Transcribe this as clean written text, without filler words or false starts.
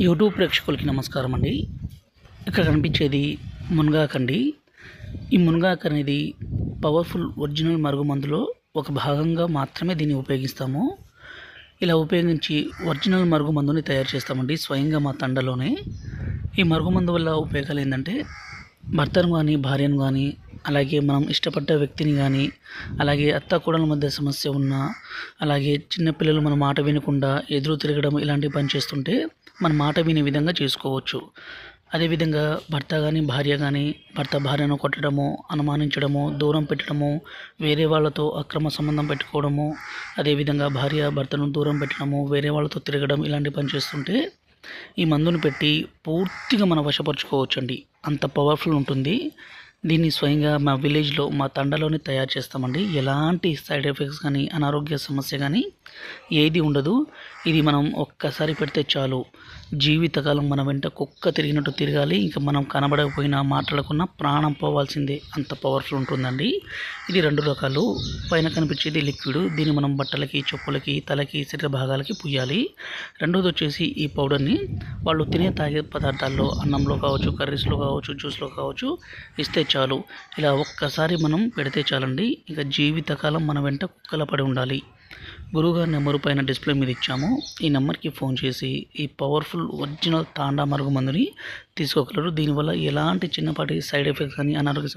YouTube ప్రేక్షకులకి నమస్కారం అండి. ఇక్కడ కనిపించేది మునగాకండి. ఈ మునగాకు అనేది పవర్ఫుల్ ఒరిజినల్ మరుగుమందులో ఒక భాగంగా మాత్రమే దీన్ని ఉపయోగిస్తాము. ఇలా ఉపయోగించి ఒరిజినల్ మరుగుమందుని తయారు చేస్తామండి స్వయంగా మా తండలోనే. ఈ మరుగుమందు వల్ల ఉపయోగాలు ఏంటంటే భర్తను కానీ భార్యను కానీ అలాగే మనం ఇష్టపడ్డ వ్యక్తిని కానీ అలాగే అత్త కోడల మధ్య సమస్య ఉన్నా అలాగే చిన్నపిల్లలు మన మాట వినకుండా ఎదురు తిరగడం ఇలాంటి పని చేస్తుంటే మన మాట వినే విధంగా చేసుకోవచ్చు. అదేవిధంగా భర్త కానీ భార్య కానీ భర్త భార్యను కొట్టడము, అనుమానించడము, దూరం పెట్టడము, వేరే వాళ్ళతో అక్రమ సంబంధం పెట్టుకోవడము, అదేవిధంగా భార్య భర్తను దూరం పెట్టడము, వేరే వాళ్ళతో తిరగడం ఇలాంటి పని చేస్తుంటే ఈ మందుని పెట్టి పూర్తిగా మనం వశపరుచుకోవచ్చండి. అంత పవర్ఫుల్ ఉంటుంది. దీన్ని స్వయంగా మా విలేజ్లో మా తండలోనే తయారు చేస్తామండి. ఎలాంటి సైడ్ ఎఫెక్ట్స్ కానీ అనారోగ్య సమస్య కానీ ఏది ఉండదు. ఇది మనం ఒక్కసారి పెడితే చాలు, జీవితకాలం మన వెంట కుక్క తిరిగినట్టు తిరగాలి. ఇంకా మనం కనబడకపోయినా మాట్లాడకున్నా ప్రాణం పోవాల్సిందే, అంత పవర్ఫుల్ ఉంటుందండి. ఇది 2 రకాలు. పైన కనిపించేది లిక్విడ్, దీన్ని మనం బట్టలకి, చెప్పులకి, తలకి, శరీర భాగాలకి పుయ్యాలి. రెండోది వచ్చేసి ఈ పౌడర్ని వాళ్ళు తాగే పదార్థాల్లో అన్నంలో కావచ్చు, కర్రీస్లో కావచ్చు, జ్యూస్లో కావచ్చు ఇస్తే చాలు. ఇలా ఒక్కసారి మనం పెడితే చాలండి, ఇంకా జీవితకాలం మన వెంట కుక్కల పడి ఉండాలి. గురువుగారి నెంబరు పైన డిస్ప్లే మీద ఇచ్చాము. ఈ నెంబర్కి ఫోన్ చేసి ఈ పవర్ఫుల్ ఒరిజినల్ తాండా మరుగుమందుని తీసుకోగలరు. దీనివల్ల ఎలాంటి చిన్నపాటి సైడ్ ఎఫెక్ట్స్ కానీ అనారోగ్య